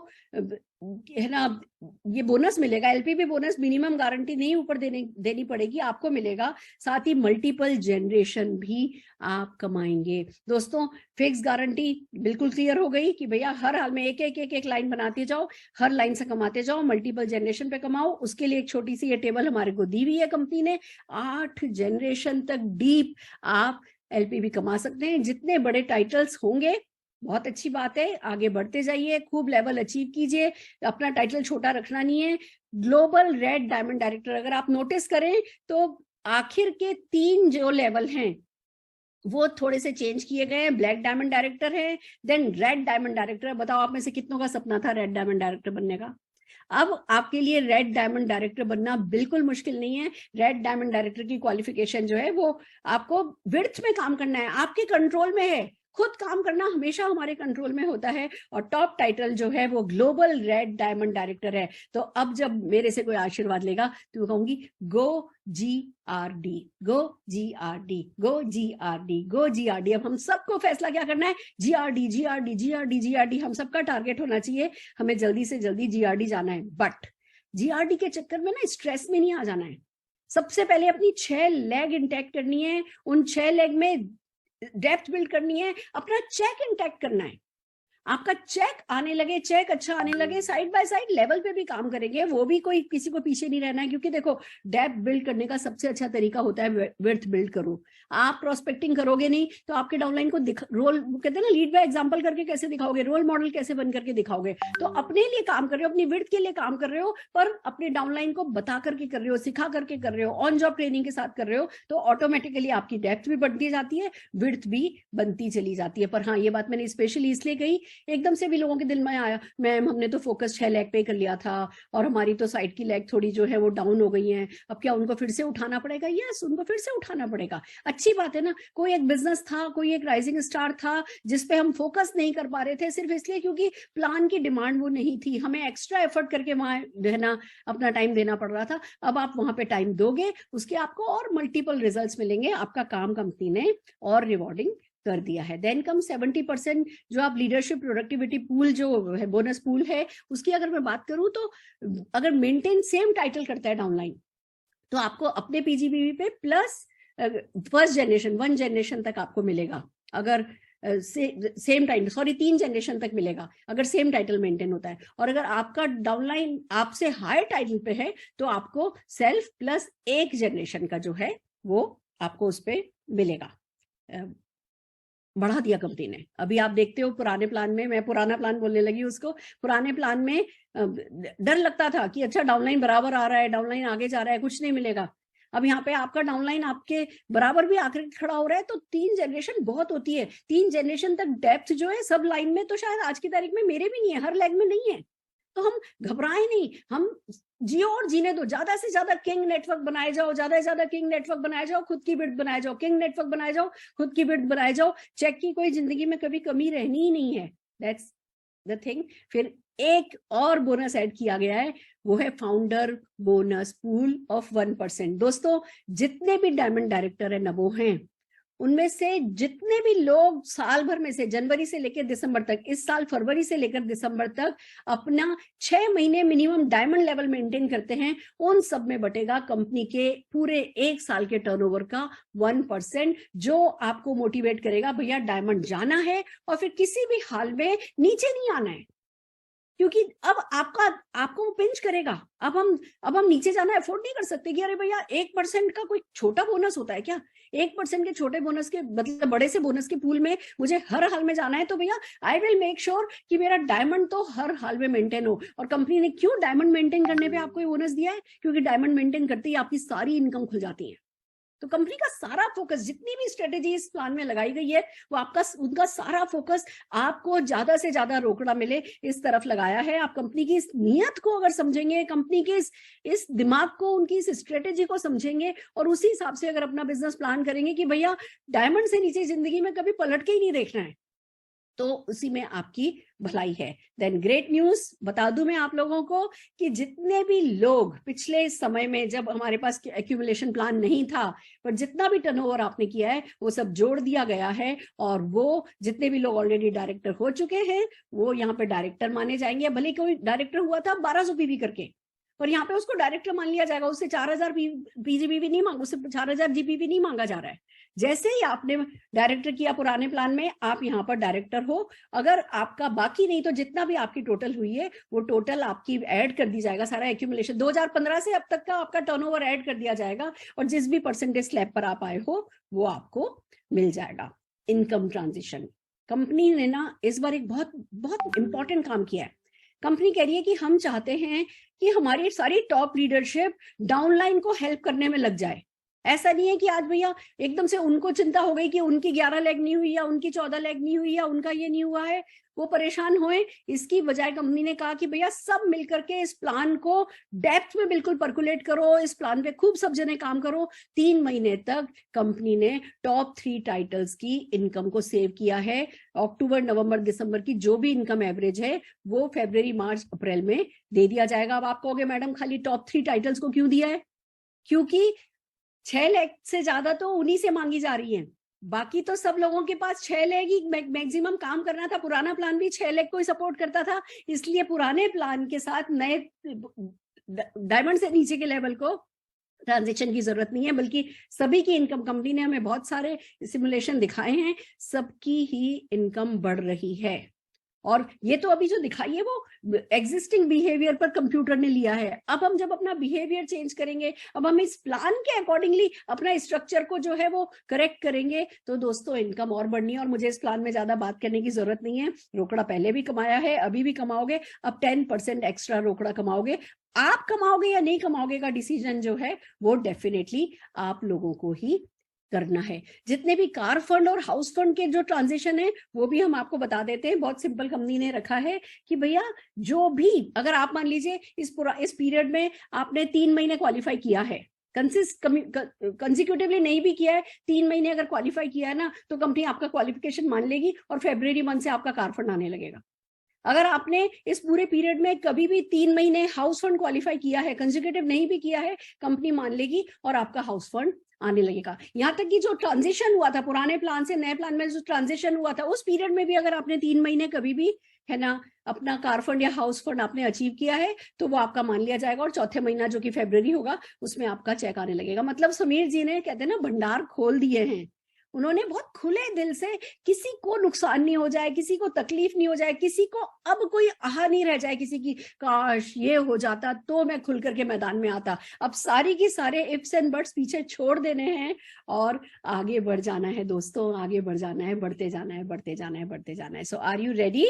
है ना ये बोनस मिलेगा, एलपीबी बोनस मिनिमम गारंटी नहीं ऊपर देनी पड़ेगी, आपको मिलेगा, साथ ही मल्टीपल जनरेशन भी आप कमाएंगे। दोस्तों, फिक्स गारंटी बिल्कुल क्लियर हो गई कि भैया हर हाल में एक लाइन बनाते जाओ, हर लाइन से कमाते जाओ, मल्टीपल जनरेशन पे कमाओ। उसके लिए एक छोटी सी ये टेबल हमारे को दी हुई है कंपनी ने, 8 जनरेशन तक डीप आप एलपीबी कमा सकते हैं। जितने बड़े टाइटल्स होंगे बहुत अच्छी बात है, आगे बढ़ते जाइए, खूब लेवल अचीव कीजिए, अपना टाइटल छोटा रखना नहीं है। ग्लोबल रेड डायमंड डायरेक्टर, अगर आप नोटिस करें तो आखिर के 3 जो लेवल हैं वो थोड़े से चेंज किए गए हैं। ब्लैक डायमंड डायरेक्टर है, देन रेड डायमंड डायरेक्टर है। बताओ आप में से कितनों का सपना था रेड डायमंड डायरेक्टर बनने का? अब आपके लिए रेड डायमंड डायरेक्टर बनना बिल्कुल मुश्किल नहीं है। रेड डायमंड डायरेक्टर की क्वालिफिकेशन जो है वो आपको विड्थ में काम करना है, आपके कंट्रोल में है। खुद काम करना हमेशा हमारे कंट्रोल में होता है, और टॉप टाइटल जो है वो ग्लोबल रेड डायमंड डायरेक्टर है। तो अब जब मेरे से कोई आशीर्वाद लेगा तो कहूंगी गो GRD, गो GRD, गो GRD, गो GRD। अब हम सबको फैसला क्या करना है? GRD, GRD, GRD, GRD। हम सबका टारगेट होना चाहिए, हमें जल्दी से जल्दी GRD जाना है। बट GRD के चक्कर में ना स्ट्रेस में नहीं आ जाना है। सबसे पहले अपनी 6 लेग इंटैक्ट करनी है, उन 6 लेग में डेप्थ बिल्ड करनी है, अपना चेक इंटैक्ट करना है। आपका चेक आने लगे, चेक अच्छा आने लगे, साइड बाय साइड लेवल पे भी काम करेंगे, वो भी कोई किसी को पीछे नहीं रहना है, क्योंकि देखो डेप्थ बिल्ड करने का सबसे अच्छा तरीका होता है विड्थ बिल्ड करो। आप प्रोस्पेक्टिंग करोगे नहीं तो आपके डाउनलाइन को रोल कहते हैं ना, लीड बाय एग्जांपल करके कैसे दिखाओगे, रोल मॉडल कैसे बन करके दिखाओगे। तो अपने लिए काम कर रहे हो, अपनी विड्थ के लिए काम कर रहे हो, पर अपने डाउनलाइन को बता करके कर रहे हो, सिखा करके कर रहे हो, ऑन जॉब ट्रेनिंग के साथ कर रहे हो, तो ऑटोमेटिकली आपकी डेप्थ भी बढ़ती जाती है, विड्थ भी बनती चली जाती है। पर हाँ, ये बात मैंने स्पेशली इसलिए कही, एकदम से भी लोगों के दिल में आया, मैम हमने तो फोकस 6 लाख पे कर लिया था और हमारी तो साइड की लेग थोड़ी जो है वो डाउन हो गई है, अब क्या उनको फिर से उठाना पड़ेगा? यस, उनको फिर से उठाना पड़ेगा। अच्छी बात है ना, कोई एक बिजनेस था, कोई एक राइजिंग स्टार था जिसपे हम फोकस नहीं कर पा रहे थे, सिर्फ इसलिए क्योंकि प्लान की डिमांड वो नहीं थी, हमें एक्स्ट्रा एफर्ट करके वहां रहना, अपना टाइम देना पड़ रहा था। अब आप वहां पे टाइम दोगे, उसके आपको और मल्टीपल रिजल्ट्स मिलेंगे, आपका काम कंपनी ने और रिवॉर्डिंग कर दिया है। देन कम 70% जो आप लीडरशिप प्रोडक्टिविटी पूल जो है, बोनस पूल है, उसकी अगर मैं बात करूं तो अगर मेंटेन सेम टाइटल करता है डाउनलाइन, तो आपको अपने पीजीबीवी पे प्लस फर्स्ट जनरेशन 1 जनरेशन तक आपको मिलेगा। अगर सेम टाइम 3 जनरेशन तक मिलेगा अगर सेम टाइटल मेंटेन होता है। और अगर आपका डाउनलाइन आपसे हायर टाइटल पे है तो आपको सेल्फ प्लस 1 जनरेशन का जो है वो आपको उस पर मिलेगा। बढ़ा दिया कंपनी ने। अभी आप देखते हो पुराने प्लान में, मैं पुराना प्लान बोलने लगी उसको, पुराने प्लान में डर लगता था कि अच्छा डाउनलाइन बराबर आ रहा है, डाउनलाइन आगे जा रहा है, कुछ नहीं मिलेगा। अब यहाँ पे आपका डाउनलाइन आपके बराबर भी आकर खड़ा हो रहा है, तो 3 जनरेशन बहुत होती है। 3 जनरेशन तक डेप्थ जो है सब लाइन में तो शायद आज की तारीख में मेरे भी नहीं है, हर लेग में नहीं है, तो हम घबराए नहीं, हम जियो और जीने दो, ज्यादा से ज्यादा किंग नेटवर्क बनाए जाओ, ज्यादा से ज्यादा किंग नेटवर्क बनाए जाओ, खुद की बिट बनाए जाओ, किंग नेटवर्क बनाए जाओ, खुद की बिट बनाए जाओ, चेक की कोई जिंदगी में कभी कमी रहनी ही नहीं है। That's the thing. फिर एक और बोनस ऐड किया गया है, वो है फाउंडर बोनस पूल ऑफ 1%। दोस्तों, जितने भी डायमंड डायरेक्टर है नबो हैं, उनमें से जितने भी लोग साल भर में से जनवरी से लेकर दिसंबर तक, इस साल फरवरी से लेकर दिसंबर तक अपना 6 महीने मिनिमम डायमंड लेवल मेंटेन करते हैं, उन सब में बटेगा कंपनी के पूरे 1 साल के टर्नओवर का 1%, जो आपको मोटिवेट करेगा भैया डायमंड जाना है और फिर किसी भी हाल में नीचे नहीं आना है, क्योंकि अब आपको पिंच करेगा। अब हम नीचे जाना अफोर्ड नहीं कर सकते कि अरे भैया 1% का कोई छोटा बोनस होता है क्या? 1% के छोटे बोनस के मतलब बड़े से बोनस के पूल में मुझे हर हाल में जाना है, तो भैया आई विल मेक श्योर कि मेरा डायमंड तो हर हाल में मेंटेन हो। और कंपनी ने क्यों डायमंड मेंटेन करने पे आपको बोनस दिया है? क्योंकि डायमंड मेंटेन करते ही आपकी सारी इनकम खुल जाती है। तो कंपनी का सारा फोकस, जितनी भी स्ट्रेटेजी इस प्लान में लगाई गई है, वो उनका सारा फोकस आपको ज्यादा से ज्यादा रोकड़ा मिले इस तरफ लगाया है। आप कंपनी की इस नियत को अगर समझेंगे, कंपनी के इस दिमाग को, उनकी इस स्ट्रेटेजी को समझेंगे और उसी हिसाब से अगर अपना बिजनेस प्लान करेंगे कि भैया डायमंड से नीचे जिंदगी में कभी पलट के ही नहीं देखना है, तो उसी में आपकी भलाई है। देन ग्रेट न्यूज बता दूं मैं आप लोगों को कि जितने भी लोग पिछले समय में, जब हमारे पास एक्यूमुलेशन प्लान नहीं था, पर जितना भी टर्नओवर आपने किया है वो सब जोड़ दिया गया है, और वो जितने भी लोग ऑलरेडी डायरेक्टर हो चुके हैं वो यहाँ पे डायरेक्टर माने जाएंगे। भले कोई डायरेक्टर हुआ था 1200 पीवी करके, पर यहाँ पे उसको डायरेक्टर मान लिया जाएगा, उससे 4000 पीजीबीवी नहीं मांगा, उससे 4000 जीपीवी नहीं मांगा जा रहा है। जैसे ही आपने डायरेक्टर किया पुराने प्लान में, आप यहाँ पर डायरेक्टर हो। अगर आपका बाकी नहीं तो जितना भी आपकी टोटल हुई है वो टोटल आपकी ऐड कर दी जाएगा, सारा एक्यूमुलेशन 2015 से अब तक का आपका टर्नओवर ऐड कर दिया जाएगा, और जिस भी परसेंटेज स्लैब पर आप आए हो वो आपको मिल जाएगा। इनकम ट्रांजिशन, कंपनी ने ना इस बार एक बहुत बहुत इंपॉर्टेंट काम किया है। कंपनी कह रही है कि हम चाहते हैं कि हमारी सारी टॉप लीडरशिप डाउनलाइन को हेल्प करने में लग जाए। ऐसा नहीं है कि आज भैया एकदम से उनको चिंता हो गई कि उनकी 11 लेग नहीं हुई या उनकी 14 लेग नहीं हुई या उनका ये नहीं हुआ है, वो परेशान होए। इसकी बजाय कंपनी ने कहा कि भैया सब मिलकर के इस प्लान को डेप्थ में बिल्कुल परकुलेट करो, इस प्लान पे खूब सब जने काम करो। 3 महीने तक कंपनी ने टॉप 3 टाइटल्स की इनकम को सेव किया है। अक्टूबर, नवंबर, दिसंबर की जो भी इनकम एवरेज है वो फरवरी, मार्च, अप्रैल में दे दिया जाएगा। अब आप कहोगे मैडम खाली टॉप 3 टाइटल्स को क्यों दिया है? क्योंकि 6 लाख से ज्यादा तो उन्हीं से मांगी जा रही है, बाकी तो सब लोगों के पास 6 लाख ही मैक्सिमम काम करना था। पुराना प्लान भी 6 लाख को ही सपोर्ट करता था, इसलिए पुराने प्लान के साथ नए डायमंड से नीचे के लेवल को ट्रांजेक्शन की जरूरत नहीं है, बल्कि सभी की इनकम, कंपनी ने हमें बहुत सारे सिमुलेशन दिखाए हैं, सबकी ही इनकम बढ़ रही है। और ये तो अभी जो दिखाई है वो एग्जिस्टिंग बिहेवियर पर कंप्यूटर ने लिया है। अब हम जब अपना बिहेवियर चेंज करेंगे, अब हम इस प्लान के अकॉर्डिंगली अपना स्ट्रक्चर को जो है वो करेक्ट करेंगे, तो दोस्तों इनकम और बढ़नी है। और मुझे इस प्लान में ज्यादा बात करने की जरूरत नहीं है, रोकड़ा पहले भी कमाया है, अभी भी कमाओगे, अब 10% एक्स्ट्रा रोकड़ा कमाओगे। आप कमाओगे या नहीं कमाओगे का डिसीजन जो है वो डेफिनेटली आप लोगों को ही करना है। जितने भी कार फंड और हाउस फंड के जो ट्रांजेक्शन है वो भी हम आपको बता देते हैं। बहुत सिंपल कंपनी ने रखा है कि भैया जो भी, अगर आप मान लीजिए इस पीरियड में आपने 3 महीने क्वालिफाई किया है, कंसिक्यूटिवली नहीं भी किया है, 3 महीने अगर क्वालिफाई किया है ना, तो कंपनी आपका क्वालिफिकेशन मान लेगी और फरवरी मंथ से आपका कार फंड आने लगेगा। अगर आपने इस पूरे पीरियड में कभी भी 3 महीने हाउस फंड क्वालिफाई किया है, कंसेक्यूटिव नहीं भी किया है, कंपनी मान लेगी और आपका हाउस फंड आने लगेगा। यहाँ तक कि जो ट्रांजिशन हुआ था पुराने प्लान से नए प्लान में, जो ट्रांजिशन हुआ था उस पीरियड में भी अगर आपने 3 महीने कभी भी है ना अपना कार फंड या हाउस फंड आपने अचीव किया है, तो वो आपका मान लिया जाएगा और चौथे महीना जो कि फरवरी होगा उसमें आपका चेक आने लगेगा। मतलब समीर जी ने कहते हैं ना भंडार खोल दिए हैं, उन्होंने बहुत खुले दिल से, किसी को नुकसान नहीं हो जाए, किसी को तकलीफ नहीं हो जाए, किसी को अब कोई आह नहीं रह जाए किसी की, काश ये हो जाता तो मैं खुल करके मैदान में आता। अब सारी की सारे इफ्स एंड बट्स पीछे छोड़ देने हैं और आगे बढ़ जाना है दोस्तों, आगे बढ़ जाना है, बढ़ते जाना है, बढ़ते जाना है, बढ़ते जाना है। सो आर यू रेडी?